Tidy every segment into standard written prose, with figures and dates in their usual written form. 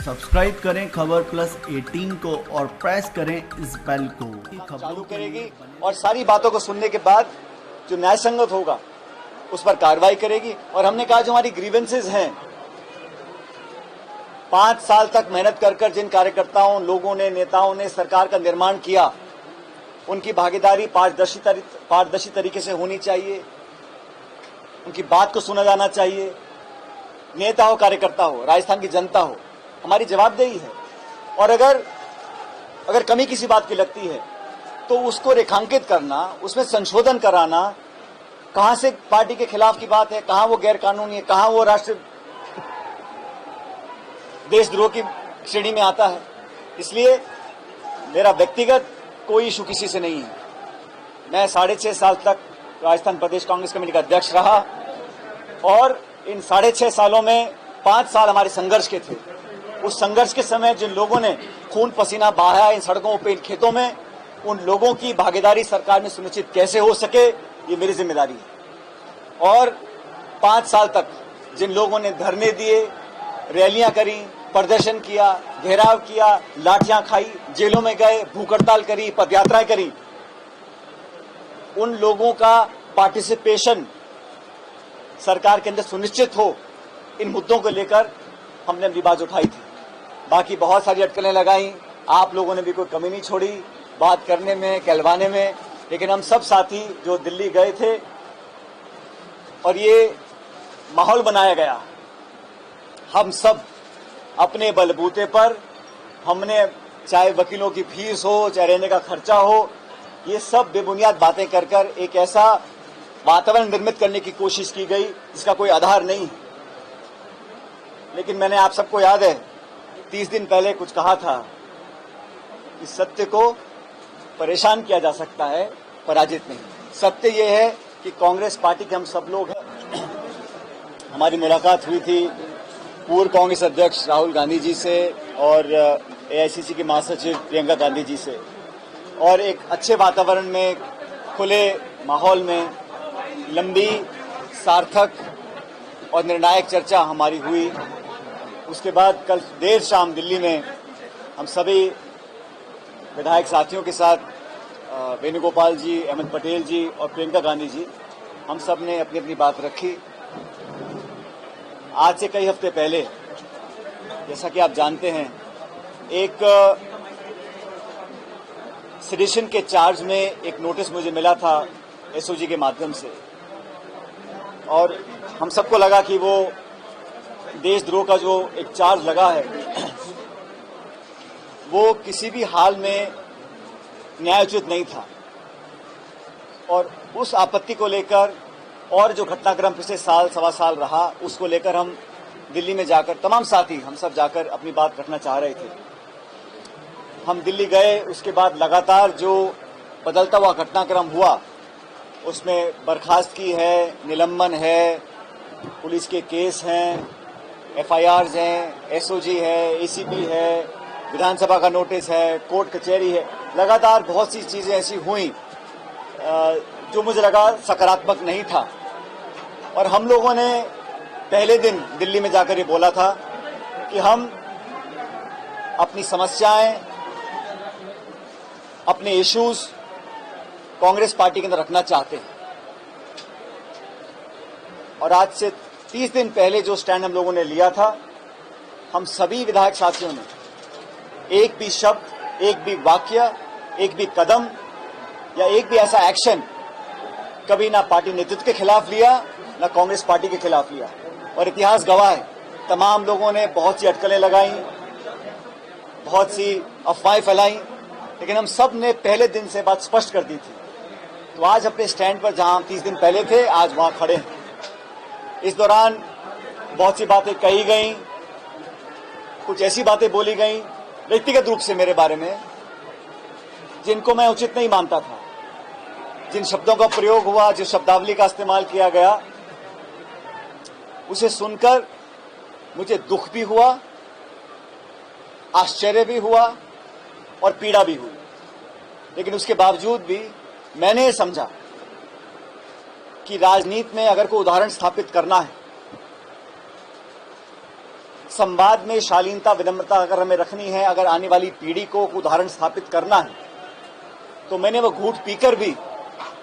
Subscribe करें खबर plus 18 को और प्रेस करें इस बेल को। चालू करेगी और सारी बातों को सुनने के बाद जो न्याय संगत होगा उस पर कार्रवाई करेगी। और हमने कहा जो हमारी ग्रीवेंसेस हैं, 5 साल तक मेहनत कर जिन कार्यकर्ताओं, लोगों ने, नेताओं ने सरकार का निर्माण किया, उनकी भागीदारी पारदर्शी तरीके से होनी चाहिए। उनकी बात को सुना जाना चाहिए। नेता हो, कार्यकर्ता हो, राजस्थान की जनता हो, हमारी जवाबदेही है। और अगर कमी किसी बात की लगती है तो उसको रेखांकित करना, उसमें संशोधन कराना, कहां से पार्टी के खिलाफ की बात है, कहां वो गैर कानूनी है, कहां वो राष्ट्र देशद्रोह की श्रेणी में आता है। इसलिए मेरा व्यक्तिगत कोई इशू किसी से नहीं है। मैं 6.5 साल तक राजस्थान प्रदेश कांग्रेस कमेटी का अध्यक्ष रहा और इन 6.5 सालों में 5 साल हमारे संघर्ष के थे। उस संघर्ष के समय जिन लोगों ने खून पसीना बहाया इन सड़कों पे, इन खेतों में, उन लोगों की भागीदारी सरकार में सुनिश्चित कैसे हो सके, ये मेरी जिम्मेदारी है। और 5 साल तक जिन लोगों ने धरने दिए, रैलियां करी, प्रदर्शन किया, घेराव किया, लाठियां खाई, जेलों में गए, भूख हड़ताल करी, पदयात्राएं करी, उन लोगों का पार्टिसिपेशन सरकार के अंदर सुनिश्चित हो, इन मुद्दों को लेकर हमने अपनी बात उठाई थी। बाकी बहुत सारी अटकलें लगाई, आप लोगों ने भी कोई कमी नहीं छोड़ी बात करने में, कहलवाने में। लेकिन हम सब साथी जो दिल्ली गए थे और ये माहौल बनाया गया, हम सब अपने बलबूते पर, हमने चाहे वकीलों की फीस हो, चाहे रहने का खर्चा हो, ये सब बेबुनियाद बातें कर एक ऐसा वातावरण निर्मित करने की कोशिश की गई जिसका कोई आधार नहीं है। लेकिन मैंने आप सबको याद है 30 दिन पहले कुछ कहा था कि सत्य को परेशान किया जा सकता है, पराजित नहीं। सत्य ये है कि कांग्रेस पार्टी के हम सब लोग हैं। हमारी मुलाकात हुई थी पूर्व कांग्रेस अध्यक्ष राहुल गांधी जी से और एआईसीसी की महासचिव प्रियंका गांधी जी से, और एक अच्छे वातावरण में, खुले माहौल में लंबी, सार्थक और निर्णायक चर्चा हमारी हुई। उसके बाद कल देर शाम दिल्ली में हम सभी विधायक साथियों के साथ वेणुगोपाल जी, अहमद पटेल जी और प्रियंका गांधी जी, हम सब ने अपनी अपनी बात रखी। आज से कई हफ्ते पहले, जैसा कि आप जानते हैं, एक सेडिशन के चार्ज में एक नोटिस मुझे मिला था एसओजी के माध्यम से, और हम सबको लगा कि वो देशद्रोह का जो एक चार्ज लगा है वो किसी भी हाल में न्यायोचित नहीं था। और उस आपत्ति को लेकर और जो घटनाक्रम पिछले साल, सवा साल रहा, उसको लेकर हम दिल्ली में जाकर, तमाम साथी हम सब जाकर अपनी बात रखना चाह रहे थे। हम दिल्ली गए, उसके बाद लगातार जो बदलता हुआ घटनाक्रम हुआ उसमें बर्खास्तगी है, निलंबन है, पुलिस के केस हैं, एफआईआर्स हैं, एसओजी है, एसीपी है, विधानसभा का नोटिस है, कोर्ट कचहरी है। लगातार बहुत सी चीजें ऐसी हुई जो मुझे लगा सकारात्मक नहीं था। और हम लोगों ने पहले दिन दिल्ली में जाकर ये बोला था कि हम अपनी समस्याएं, अपने इश्यूज कांग्रेस पार्टी के अंदर रखना चाहते हैं। और आज से 30 दिन पहले जो स्टैंड हम लोगों ने लिया था, हम सभी विधायक साथियों ने एक भी शब्द, एक भी वाक्य, एक भी कदम या एक भी ऐसा एक्शन कभी ना पार्टी नेतृत्व के खिलाफ लिया, ना कांग्रेस पार्टी के खिलाफ लिया। और इतिहास गवाह है, तमाम लोगों ने बहुत सी अटकलें लगाई, बहुत सी अफवाहें फैलाई, लेकिन हम सब ने पहले दिन से बात स्पष्ट कर दी थी। तो आज अपने स्टैंड पर जहां हम 30 दिन पहले थे, आज वहां खड़े हैं। इस दौरान बहुत सी बातें कही गई, कुछ ऐसी बातें बोली गई व्यक्तिगत रूप से मेरे बारे में जिनको मैं उचित नहीं मानता था। जिन शब्दों का प्रयोग हुआ, जिस शब्दावली का इस्तेमाल किया गया, उसे सुनकर मुझे दुख भी हुआ, आश्चर्य भी हुआ और पीड़ा भी हुई। लेकिन उसके बावजूद भी मैंने ये समझा कि राजनीति में अगर कोई उदाहरण स्थापित करना है, संवाद में शालीनता विनम्रता अगर हमें रखनी है, अगर आने वाली पीढ़ी को उदाहरण स्थापित करना है, तो मैंने वो घूंट पीकर भी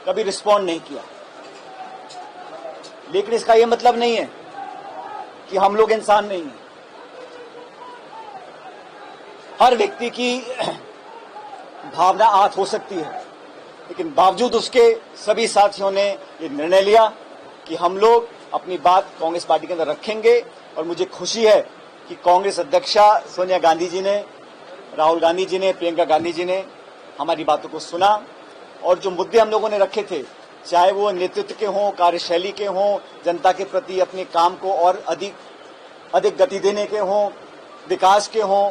कभी रिस्पॉन्ड नहीं किया। लेकिन इसका यह मतलब नहीं है कि हम लोग इंसान नहीं हैं। हर व्यक्ति की भावना आहत हो सकती है, लेकिन बावजूद उसके सभी साथियों ने ये निर्णय लिया कि हम लोग अपनी बात कांग्रेस पार्टी के अंदर रखेंगे। और मुझे खुशी है कि कांग्रेस अध्यक्षा सोनिया गांधी जी ने, राहुल गांधी जी ने, प्रियंका गांधी जी ने हमारी बातों को सुना और जो मुद्दे हम लोगों ने रखे थे, चाहे वो नेतृत्व के हों, कार्यशैली के हों, जनता के प्रति अपने काम को और अधिक गति देने के हों, विकास के हों,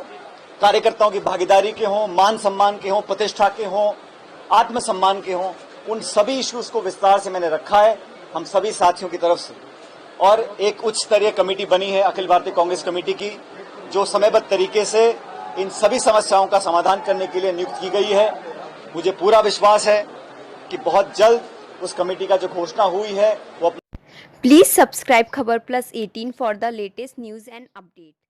कार्यकर्ताओं की भागीदारी के हों, मान सम्मान के हों, प्रतिष्ठा के हों, आत्मसम्मान के हों, उन सभी इश्यूज को विस्तार से मैंने रखा है हम सभी साथियों की तरफ से। और एक उच्च स्तरीय कमेटी बनी है अखिल भारतीय कांग्रेस कमेटी की, जो समयबद्ध तरीके से इन सभी समस्याओं का समाधान करने के लिए नियुक्त की गई है। मुझे पूरा विश्वास है कि बहुत जल्द उस कमेटी का जो घोषणा हुई है वो प्लीज सब्सक्राइब खबर plus 18 for the latest news and update.